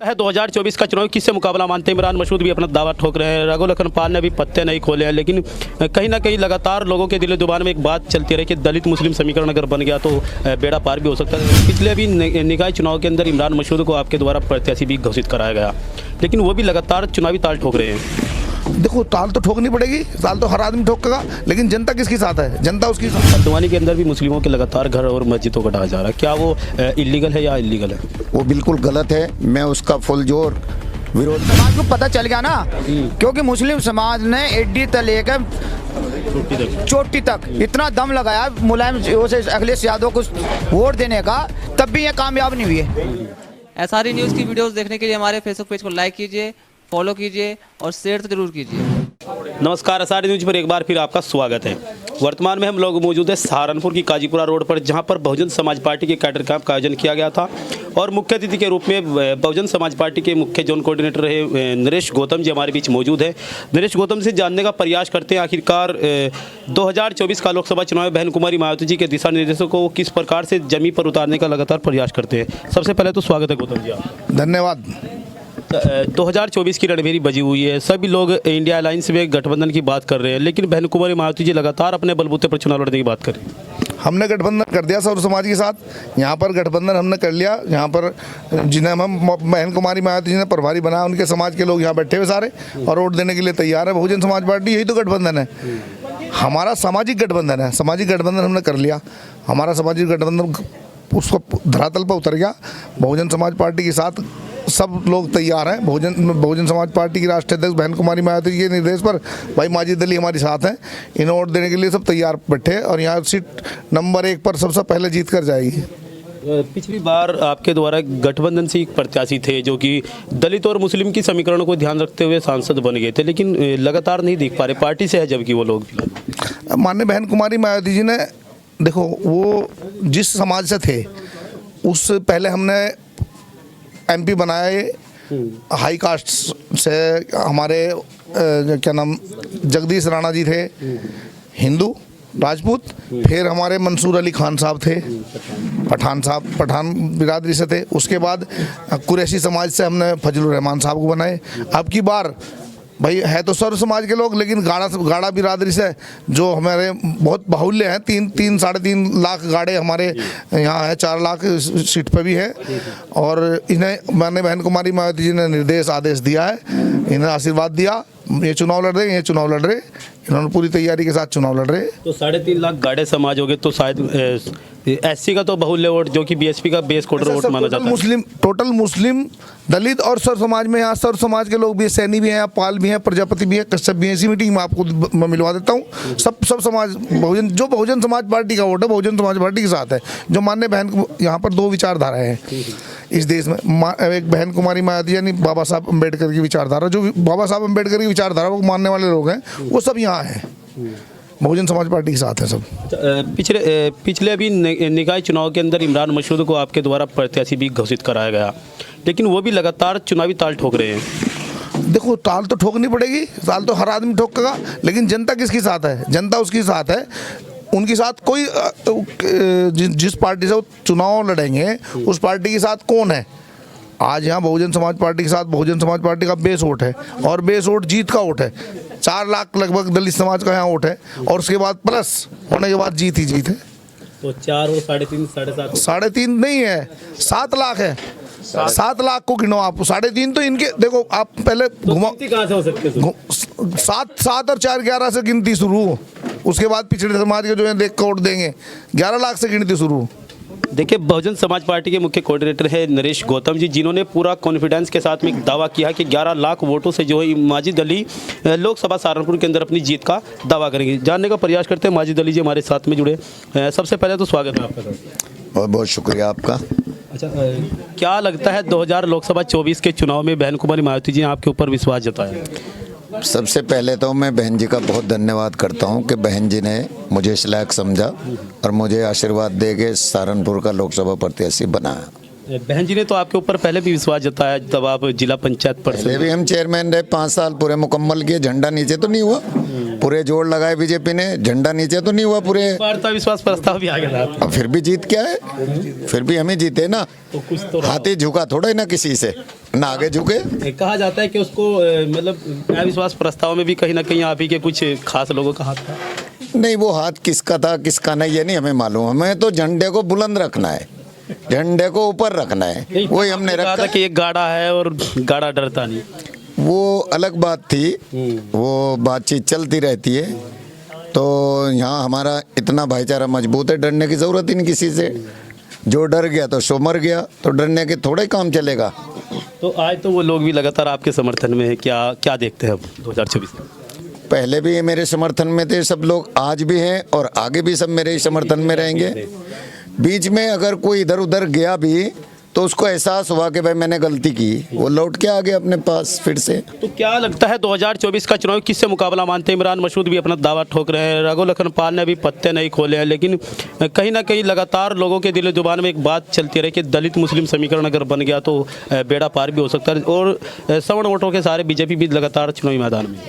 है 2024 का चुनाव किससे मुकाबला मानते हैं। इमरान मसूद भी अपना दावा ठोक रहे हैं, रघु लखन पाल ने भी पत्ते नहीं खोले हैं, लेकिन कहीं ना कहीं लगातार लोगों के दिलो जुबान में एक बात चलती रही कि दलित मुस्लिम समीकरण अगर बन गया तो बेड़ा पार भी हो सकता है। पिछले भी निकाय चुनाव के अंदर इमरान मसूद को आपके द्वारा प्रत्याशी भी घोषित कराया गया, लेकिन वो भी लगातार चुनावी ताल ठोक रहे हैं। देखो, ताल तो ठोकनी पड़ेगी, ताल तो हर आदमी ठोकेगा, लेकिन जनता किसके साथ है? जनता उसकी साथ। हल्द्वानी के अंदर भी मुस्लिमों के लगातार घर और मस्जिदों को ढाया जा रहा है, क्या वो इलीगल है या इलीगल है? वो बिल्कुल गलत है। मैं उसका फुल जोर विरोध। समाज को पता चल गया ना, क्योंकि मुस्लिम समाज ने एडी से लेकर चोटी तक इतना दम लगाया मुलायम से अखिलेश यादव को वोट देने का, तब भी ये कामयाब नहीं हुए। SRE न्यूज़ की वीडियोस देखने के लिए हमारे फेसबुक पेज को लाइक कीजिए, फॉलो कीजिए और शेयर तो जरूर कीजिए। नमस्कार, SRE न्यूज पर एक बार फिर आपका स्वागत है। वर्तमान में हम लोग मौजूद हैं सहारनपुर की काजीपुरा रोड पर, जहां पर बहुजन समाज पार्टी के कैडर कैंप का आयोजन किया गया था और मुख्य अतिथि के रूप में बहुजन समाज पार्टी के मुख्य जोन कोऑर्डिनेटर रहे नरेश गौतम जी हमारे बीच मौजूद है। नरेश गौतम से जानने का प्रयास करते हैं आखिरकार 2024 का लोकसभा चुनाव में बहन कुमारी मायावती जी के दिशा निर्देशों को किस प्रकार से जमीन पर उतारने का लगातार प्रयास करते हैं। सबसे पहले तो स्वागत है गौतम जी आपका। धन्यवाद। 2024 की रणभेरी बजी हुई है, सभी लोग इंडिया अलायंस में गठबंधन की बात कर रहे हैं, लेकिन बहन कुमारी मायावती जी लगातार अपने बलबूते पर चुनाव लड़ने की बात कर रही हैं। हमने गठबंधन कर दिया सर्व समाज के साथ। यहाँ पर गठबंधन हमने कर लिया। यहाँ पर जिन्हें हम बहन कुमारी मायावती जी ने प्रभारी बनाया, उनके समाज के लोग यहाँ बैठे हुए सारे और वोट देने के लिए तैयार है। बहुजन समाज पार्टी, यही तो गठबंधन है हमारा, सामाजिक गठबंधन है। सामाजिक गठबंधन हमने कर लिया। हमारा सामाजिक गठबंधन उसको धरातल पर उतर गया। बहुजन समाज पार्टी के साथ सब लोग तैयार हैं। बहुजन समाज पार्टी की राष्ट्रीय अध्यक्ष बहन कुमारी मायावती जी के निर्देश पर भाई माजिद अली हमारे साथ हैं। इन्हें वोट देने के लिए सब तैयार बैठे और यहाँ सीट नंबर 1 पर सबसे पहले जीत कर जाएगी। पिछली बार आपके द्वारा गठबंधन से एक प्रत्याशी थे जो कि दलित और मुस्लिम की समीकरणों को ध्यान रखते हुए सांसद बन गए थे, लेकिन लगातार नहीं दिख पा रहे, पार्टी से है जबकि वो लोग। माननीय बहन कुमारी मायावती जी ने, देखो, वो जिस समाज से थे उस पहले हमने MP बनाए हाई कास्ट से। हमारे क्या नाम, जगदीश राणा जी थे, हिंदू राजपूत। फिर हमारे मंसूर अली खान साहब थे, पठान बिरादरी से थे। उसके बाद कुरैशी समाज से हमने फजलुर रहमान साहब को बनाए। अब की बार भाई है तो सर्व समाज के लोग, लेकिन गाड़ा बिरादरी से जो हमारे बहुत बाहुल्य हैं, 3-3.5 लाख गाड़े हमारे यहाँ है, 4 लाख सीट पे भी है। और इन्हें मैंने बहन कुमारी मायावती जी ने निर्देश आदेश दिया है, इन्हें आशीर्वाद दिया, ये चुनाव लड़ रहे, ये चुनाव लड़ रहे, इन्होंने पूरी तैयारी के साथ चुनाव लड़ रहे। तो 3.5 लाख गाड़े समाज हो गए, तो शायद SC का तो बाहुल्य वोट जो कि BSP का बेस कोटर वोट माना जाता है। टोटल मुस्लिम, दलित और सर्व समाज में, यहाँ सर्व समाज के लोग भी, सैनी भी हैं, पाल भी हैं, प्रजापति भी हैं, कश्यप भी हैं। इसी मीटिंग में आपको मिलवा देता हूँ। सब समाज बहुजन समाज पार्टी का वोट है, बहुजन समाज पार्टी के साथ है। जो माननीय बहन, यहाँ पर 2 विचारधाराएं हैं इस देश में। एक बहन कुमारी मायावती यानी बाबा साहब अम्बेडकर की विचारधारा, जो बाबा साहब अम्बेडकर की विचारधारा को मानने वाले लोग हैं, वो सब यहाँ हैं, बहुजन समाज पार्टी के साथ है सब। पिछले अभी निकाय चुनाव के अंदर इमरान मसूद को आपके द्वारा प्रत्याशी भी घोषित कराया गया, लेकिन वो भी लगातार चुनावी ताल ठोक रहे हैं। देखो, ताल तो ठोकनी पड़ेगी, ताल तो हर आदमी ठोकेगा, लेकिन जनता किसके साथ है? जनता उसके साथ है। उनके साथ कोई जिस पार्टी से वो चुनाव लड़ेंगे उस पार्टी के साथ कौन है? आज यहाँ बहुजन समाज पार्टी के साथ बहुजन समाज पार्टी का बेस वोट है, और बेस वोट जीत का वोट है। 4 लाख लगभग दलित समाज का यहाँ वोट है, और उसके बाद प्लस होने के बाद जीत ही जीत है। तो 4 और 3.5 7.5 3.5 नहीं है, 7 लाख है। 7 लाख को गिनो आप, 3.5 तो इनके, देखो आप पहले घुमा, कहाँ से हो सकते हैं? 7 और 4 11 से गिनती शुरू हो, उसके बाद पिछड़े समाज के जो है देख कर वोट देंगे, 11 लाख से गिनती शुरू। देखिए, बहुजन समाज पार्टी के मुख्य कोऑर्डिनेटर है नरेश गौतम जी, जिन्होंने पूरा कॉन्फिडेंस के साथ में एक दावा किया कि 11 लाख वोटों से जो है माजिद अली लोकसभा सहारनपुर के अंदर अपनी जीत का दावा करेंगे। जानने का प्रयास करते हैं, माजिद अली जी हमारे साथ में जुड़े। सबसे पहले तो स्वागत है आपका सर। बहुत बहुत शुक्रिया आपका। अच्छा, क्या लगता है 2024 के चुनाव में बहन कुमारी मायावती जी ने आपके ऊपर विश्वास जताया? सबसे पहले तो मैं बहन जी का बहुत धन्यवाद करता हूं कि बहन जी ने मुझे इस लायक समझा और मुझे आशीर्वाद दे के सहारनपुर का लोकसभा प्रत्याशी बनाया। बहन जी ने तो आपके ऊपर पहले भी विश्वास जताया जब आप जिला पंचायत पहले परिषद भी हम चेयरमैन रहे, 5 साल पूरे मुकम्मल किए, झंडा नीचे तो नहीं हुआ, पूरे जोड़ लगाए बीजेपी ने, झंडा नीचे तो नहीं हुआ पूरे, वार्ता विश्वास प्रस्ताव भी आ गया था। अब फिर भी जीत क्या है, फिर भी हमें जीते ना, तो कुछ तो रहा। हाथी झुका थोड़ा ही ना किसी से, ना आगे झुके। कहा जाता है कि उसको मतलब अविश्वास प्रस्ताव में भी कहीं ना कहीं आप ही के कुछ खास लोगों का हाथ था। नहीं, वो हाथ किसका था किसका नहीं ये नहीं हमें मालूम, हमें तो झंडे को बुलंद रखना है, झंडे को ऊपर रखना है, वही हमने कहा रखा। था कि एक गाड़ा है और गाड़ा डरता नहीं। वो अलग बात थी, वो बातचीत चलती रहती है। तो यहाँ हमारा इतना भाईचारा मजबूत है, डरने की ज़रूरत ही नहीं किसी से। जो डर गया तो सो मर गया, तो डरने के थोड़ा ही काम चलेगा। तो आज तो वो लोग भी लगातार आपके समर्थन में है, क्या क्या देखते हैं अब 2024 में? पहले भी मेरे समर्थन में थे सब लोग, आज भी हैं और आगे भी सब मेरे ही समर्थन में रहेंगे। बीच में अगर कोई इधर उधर गया भी तो उसको एहसास हुआ कि भाई मैंने गलती की, वो लौट के आ गया अपने पास फिर से। तो क्या लगता है 2024 का चुनाव किससे मुकाबला मानते हैं? इमरान मसूद भी अपना दावा ठोक रहे हैं, रघु लखन पाल ने अभी पत्ते नहीं खोले हैं, लेकिन कहीं ना कहीं लगातार लोगों के दिल जुबान में एक बात चलती रही कि दलित मुस्लिम समीकरण अगर बन गया तो बेड़ा पार भी हो सकता है, और सवर्ण वोटों के सारे बीजेपी भी लगातार चुनावी मैदान में।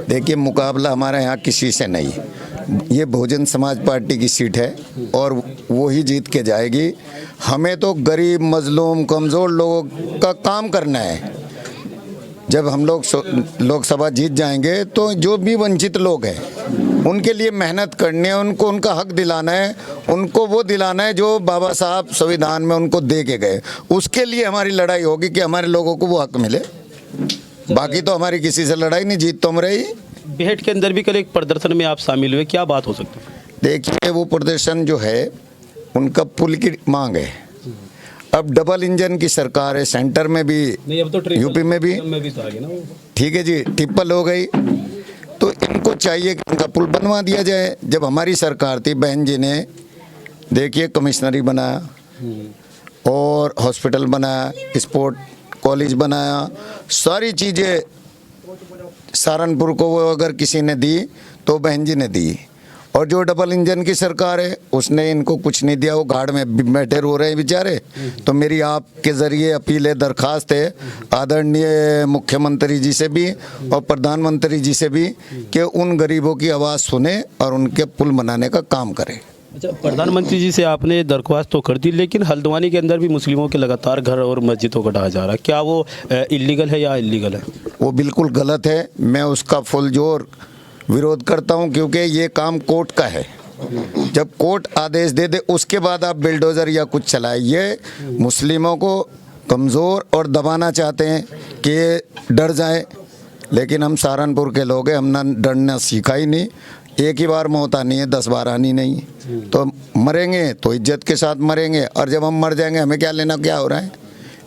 देखिए, मुकाबला हमारा यहाँ किसी से नहीं, ये बहुजन समाज पार्टी की सीट है और वो ही जीत के जाएगी। हमें तो गरीब मजलूम कमज़ोर लोगों का काम करना है। जब हम लोग लोकसभा जीत जाएंगे तो जो भी वंचित लोग हैं उनके लिए मेहनत करनी है, उनको उनका हक दिलाना है, उनको वो दिलाना है जो बाबा साहब संविधान में उनको दे के गए। उसके लिए हमारी लड़ाई होगी कि हमारे लोगों को वो हक मिले। बाकी तो हमारी किसी से लड़ाई नहीं, जीत तो हम रही। बेहट के अंदर भी कल एक प्रदर्शन में आप शामिल हुए, क्या बात हो सकती है? देखिए, वो प्रदर्शन जो है उनका पुल की मांग है। अब डबल इंजन की सरकार है, सेंटर में भी नहीं, अब तो यूपी में भी तो आ गया ना वो। ठीक है जी, ट्रिपल हो गई, तो इनको चाहिए कि इनका पुल बनवा दिया जाए। जब हमारी सरकार थी, बहन जी ने देखिए कमिश्नरी बनाया और हॉस्पिटल बनाया, स्पोर्ट कॉलेज बनाया, सारी चीज़ें सहारनपुर को वो अगर किसी ने दी तो बहन जी ने दी। और जो डबल इंजन की सरकार है उसने इनको कुछ नहीं दिया, वो गाड़ में बैठे रो रहे हैं बेचारे। तो मेरी आपके ज़रिए अपील है, दरख्वास्त है आदरणीय मुख्यमंत्री जी से भी और प्रधानमंत्री जी से भी कि उन गरीबों की आवाज़ सुने और उनके पुल बनाने का काम करें। अच्छा, प्रधानमंत्री जी से आपने दरख्वास्त तो कर दी, लेकिन हल्द्वानी के अंदर भी मुस्लिमों के लगातार घर और मस्जिदों को ढाया जा रहा है, क्या वो इलीगल है या इलीगल है? वो बिल्कुल गलत है, मैं उसका फुलजोर विरोध करता हूं, क्योंकि ये काम कोर्ट का है। जब कोर्ट आदेश दे दे उसके बाद आप बिल्डोज़र या कुछ चलाए। ये मुस्लिमों को कमज़ोर और दबाना चाहते हैं कि ये डर जाए, लेकिन हम सहारनपुर के लोग हैं, हमने डरना सीखा ही नहीं। एक ही बार मौत आनी है, 10 बार आनी नहीं। तो मरेंगे तो इज्जत के साथ मरेंगे, और जब हम मर जाएंगे हमें क्या लेना क्या हो रहा है।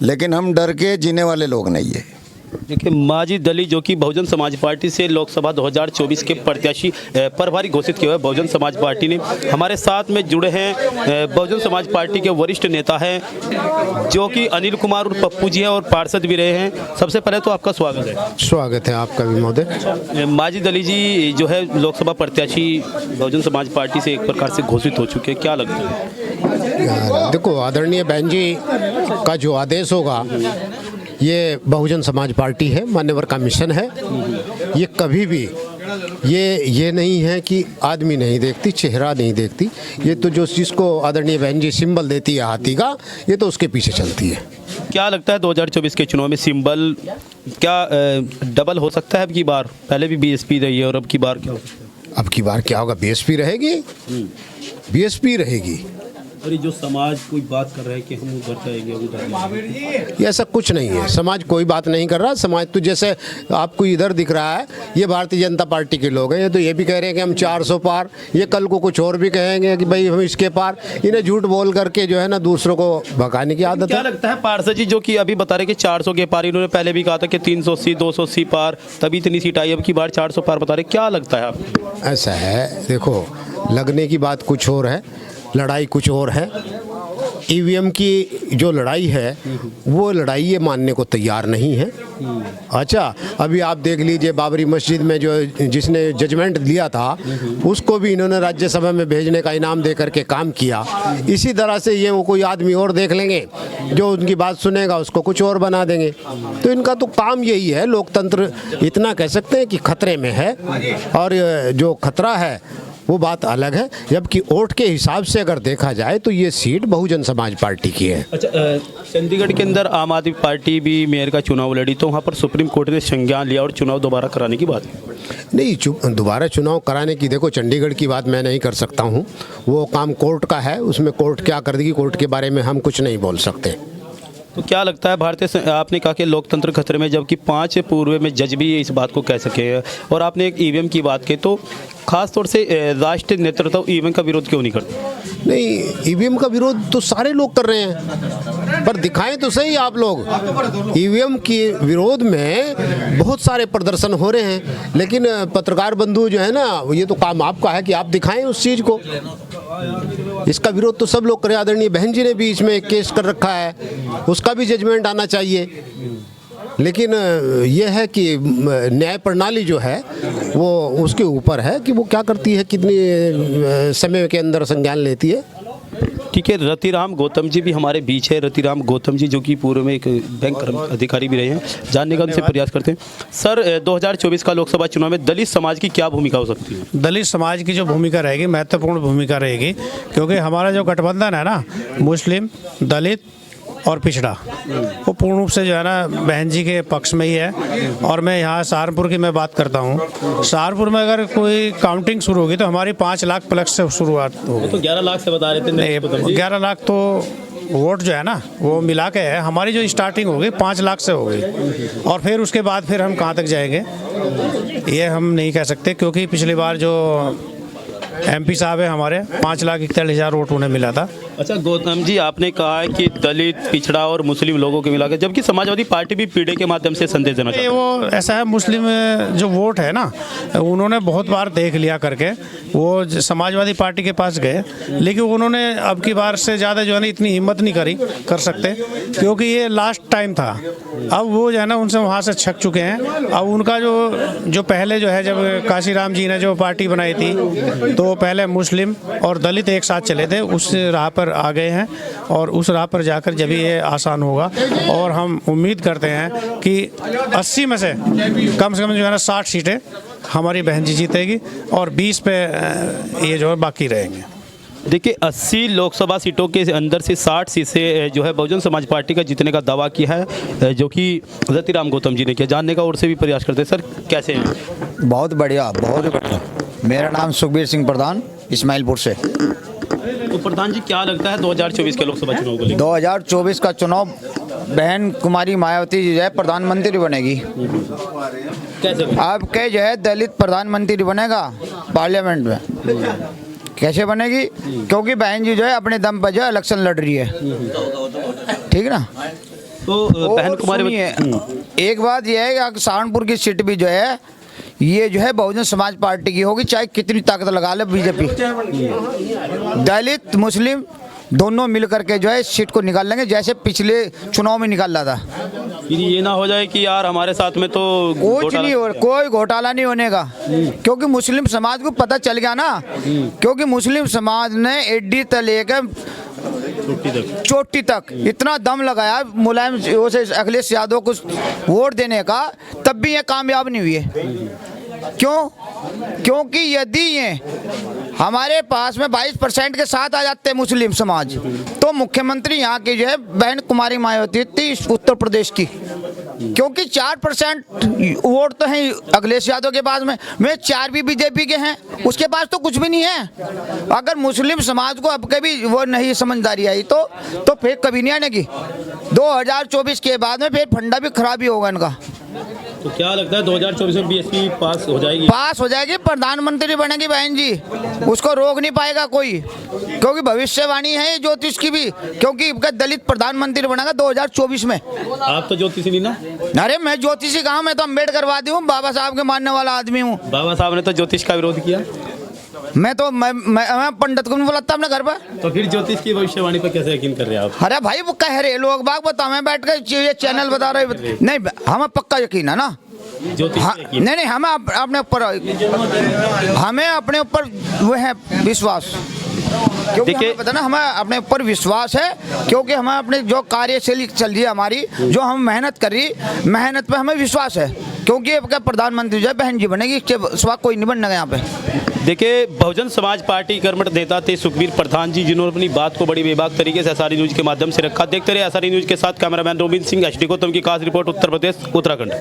लेकिन हम डर के जीने वाले लोग नहीं है। देखिए, माजिद अली जो कि बहुजन समाज पार्टी से लोकसभा 2024 के प्रत्याशी प्रभारी घोषित किए हुए बहुजन समाज पार्टी ने हमारे साथ में जुड़े हैं। बहुजन समाज पार्टी के वरिष्ठ नेता हैं जो कि अनिल कुमार और पप्पू जी हैं और पार्षद भी रहे हैं। सबसे पहले तो आपका स्वागत है। स्वागत है आपका भी महोदय। माजिद अली जी जो है लोकसभा प्रत्याशी बहुजन समाज पार्टी से एक प्रकार से घोषित हो चुके हैं, क्या लगता है? देखो, आदरणीय बहन जी का जो आदेश होगा, ये बहुजन समाज पार्टी है, मान्यवर का मिशन है। ये कभी भी ये नहीं है कि आदमी नहीं देखती, चेहरा नहीं देखती। ये तो जो जिसको आदरणीय बहन जी सिंबल देती है हाथी का, ये तो उसके पीछे चलती है। क्या लगता है 2024 के चुनाव में सिंबल क्या डबल हो सकता है अब की बार? पहले भी बीएसपी रही है और अब की बार क्या हो सकता है? अब की बार क्या होगा? बीएसपी रहेगी, बीएसपी रहेगी। और ये जो समाज कोई बात कर रहा है कि हम उधर जाएंगे उधर, ये ऐसा कुछ नहीं है। समाज कोई बात नहीं कर रहा। समाज तो जैसे आपको इधर दिख रहा है, ये भारतीय जनता पार्टी के लोग हैं। ये तो ये भी कह रहे हैं कि हम 400 पार, ये कल को कुछ और भी कहेंगे कि भाई हम इसके पार। इन्हें झूठ बोल करके जो है ना दूसरों को भगाने की आदत क्या है। लगता है पार्षद जी जो कि अभी बता रहे कि 400 के पार, इन्होंने पहले भी कहा था कि 380 280 पार, तभी इतनी सीट आई, अब की बार 400 पार बता रहे, क्या लगता है आपको? ऐसा है, देखो, लगने की बात कुछ और है, लड़ाई कुछ और है। ईवीएम की जो लड़ाई है वो लड़ाई ये मानने को तैयार नहीं है। अच्छा, अभी आप देख लीजिए बाबरी मस्जिद में जो जिसने जजमेंट लिया था उसको भी इन्होंने राज्यसभा में भेजने का इनाम दे करके काम किया। इसी तरह से ये वो कोई आदमी और देख लेंगे जो उनकी बात सुनेगा उसको कुछ और बना देंगे। तो इनका तो काम यही है। लोकतंत्र इतना कह सकते हैं कि खतरे में है, और जो खतरा है वो बात अलग है। जबकि वोट के हिसाब से अगर देखा जाए तो ये सीट बहुजन समाज पार्टी की है। अच्छा, चंडीगढ़ के अंदर आम आदमी पार्टी भी मेयर का चुनाव लड़ी, तो वहाँ पर सुप्रीम कोर्ट ने संज्ञान लिया और चुनाव दोबारा कराने की बात की। नहीं, दोबारा चुनाव कराने की देखो चंडीगढ़ की बात मैं नहीं कर सकता हूँ, वो काम कोर्ट का है। उसमें कोर्ट क्या कर देगी, कोर्ट के बारे में हम कुछ नहीं बोल सकते। तो क्या लगता है आपने कहा कि लोकतंत्र खतरे में, जबकि 5 पूर्व में जज भी इस बात को कह सके, और आपने एक ईवीएम की बात की, तो खास तौर से राष्ट्रीय नेतृत्व ईवीएम का विरोध क्यों नहीं करते? नहीं, ईवीएम का विरोध तो सारे लोग कर रहे हैं, पर दिखाएं तो सही आप लोग। ईवीएम के विरोध में बहुत सारे प्रदर्शन हो रहे हैं, लेकिन पत्रकार बंधु जो है ना, ये तो काम आपका है कि आप दिखाएं उस चीज़ को। इसका विरोध तो सब लोग करें। आदरणीय बहन जी ने भी इसमें एक केस कर रखा है, उसका भी जजमेंट आना चाहिए। लेकिन यह है कि न्याय प्रणाली जो है वो उसके ऊपर है कि वो क्या करती है, कितनी समय के अंदर संज्ञान लेती है। ठीक है, रतिराम गौतम जी भी हमारे बीच है। रतिराम गौतम जी जो कि पूर्व में एक बैंक अधिकारी भी रहे हैं, जानने का उनसे प्रयास करते हैं। सर, 2024 का लोकसभा चुनाव में दलित समाज की क्या भूमिका हो सकती है? दलित समाज की जो भूमिका रहेगी, महत्वपूर्ण भूमिका रहेगी, क्योंकि हमारा जो गठबंधन है ना, मुस्लिम, दलित और पिछड़ा, वो पूर्ण रूप से जो है ना बहन जी के पक्ष में ही है। और मैं यहाँ सहारनपुर की मैं बात करता हूँ, सहारनपुर में अगर कोई काउंटिंग शुरू होगी तो हमारी 5 लाख प्लस से शुरुआत होगी। तो 11 लाख से बता रहे थे। नहीं, 11 लाख तो वोट जो है ना वो मिला के है। हमारी जो स्टार्टिंग होगी 5 लाख से होगी, और फिर उसके बाद फिर हम कहाँ तक जाएंगे ये हम नहीं कह सकते, क्योंकि पिछली बार जो MP साहब है हमारे, 5,41,000 वोट उन्हें मिला था। अच्छा गौतम जी, आपने कहा है कि दलित, पिछड़ा और मुस्लिम लोगों के मिलाकर, जबकि समाजवादी पार्टी भी पीढ़ी के माध्यम से संदेश देना चाहती है। वो ऐसा है, मुस्लिम जो वोट है ना, उन्होंने बहुत बार देख लिया करके वो समाजवादी पार्टी के पास गए, लेकिन उन्होंने अब की बार से ज़्यादा जो है ना इतनी हिम्मत नहीं कर सकते, क्योंकि ये लास्ट टाइम था। अब वो जो है ना उनसे वहाँ से छक चुके हैं। अब उनका जो पहले जो है, जब काशीराम जी ने जो पार्टी बनाई थी तो पहले मुस्लिम और दलित एक साथ चले थे, उस राह पर आ गए हैं, और उस राह पर जाकर जब ये आसान होगा। और हम उम्मीद करते हैं कि 80 में से कम जो है ना 60 सीटें हमारी बहन जी जीतेगी, और 20 पे ये जो है बाकी रहेंगे। देखिए, 80 लोकसभा सीटों के अंदर से 60 सीटें जो है बहुजन समाज पार्टी का जीतने का दावा किया है, जो कि रतिराम गौतम जी ने किया। जानने का और से भी प्रयास करते हैं। सर, कैसे हैं? बहुत बढ़िया, बहुत बढ़िया। मेरा नाम सुखबीर सिंह प्रधान, इस्माइलपुर से। तो प्रधान जी, क्या लगता है 2024 के लोकसभा चुनाव को लेकर? 2024 का चुनाव बहन कुमारी मायावती जी जो है प्रधानमंत्री बनेगी। कैसे? आपके जो है दलित प्रधानमंत्री बनेगा पार्लियामेंट में। कैसे बनेगी? क्योंकि बहन जी जो है अपने दम पर जो है इलेक्शन लड़ रही है, ठीक ना। तो बहन कुमारी, एक बात यह है कि सहारनपुर की सीट भी जो है ये जो है बहुजन समाज पार्टी की होगी, चाहे कितनी ताकत लगा ले बीजेपी। दलित मुस्लिम दोनों मिल करके जो है इस सीट को निकाल लेंगे, जैसे पिछले चुनाव में निकाल रहा था। ये ना हो जाए कि यार हमारे साथ में तो कुछ नहीं हो, कोई घोटाला नहीं होने का, क्योंकि मुस्लिम समाज को पता चल गया ना, क्योंकि मुस्लिम समाज ने एडी से लेकर चोटी तक इतना दम लगाया मुलायम से अखिलेश यादव को वोट देने का, तब भी ये कामयाब नहीं हुए। क्यों? क्योंकि यदि ये हमारे पास में 22% के साथ आ जाते हैं मुस्लिम समाज, तो मुख्यमंत्री यहाँ की जो है बहन कुमारी मायावती थी उत्तर प्रदेश की, क्योंकि 4% वोट तो हैं अखिलेश यादव के पास में 4 भी बीजेपी के हैं, उसके पास तो कुछ भी नहीं है। अगर मुस्लिम समाज को अब कभी वो नहीं समझदारी आई तो फिर कभी नहीं आने की। 2024 के बाद में फिर फंडा भी खराब ही होगा इनका। तो क्या लगता है 2024 में बीएसपी पास हो जाएगी? पास हो जाएगी, प्रधानमंत्री बनेगी बहन जी, उसको रोक नहीं पाएगा कोई, क्योंकि भविष्यवाणी है ये ज्योतिष की भी, क्योंकि दलित प्रधानमंत्री बनेगा 2024 में। आप तो ज्योतिषी नहीं ना? अरे मैं ज्योतिषी कहाँ, मैं तो अम्बेडकरवादी हूँ, बाबा साहब के मानने वाला आदमी हूँ। बाबा साहब ने तो ज्योतिष का विरोध किया। मैं पंडित को नहीं बुलाता अपने घर पर। तो फिर ज्योतिष की भविष्यवाणी पर कैसे यकीन कर रहे हैं आप? अरे भाई वो कह रहे लोग बाग बता, मैं बैठ कर ये चैनल बता रहे नहीं, हमें पक्का यकीन है ना ज्योतिष हाँ, पे यकीन? नहीं हमें अपने ऊपर, हमें अपने ऊपर वो है विश्वास, क्योंकि देखिए- हमें पता ना हमें अपने ऊपर विश्वास है, क्योंकि हमें अपने जो कार्यशैली चल रही है हमारी, जो हम मेहनत कर रही, मेहनत पे हमें विश्वास है, क्योंकि अब क्या प्रधानमंत्री जो है बहन जी बनेगी, इसके सिवा कोई नहीं बनना यहाँ पे। देखिए, बहुजन समाज पार्टी कर्मठ नेता थे सुखबीर प्रधान जी, जिन्होंने अपनी बात को बड़ी बेबाक तरीके से एसआरई न्यूज के माध्यम से रखा। देखते रहे एसआरई न्यूज के साथ cameraman robin Singh, HD Gautam की खास रिपोर्ट, उत्तर प्रदेश उत्तराखंड।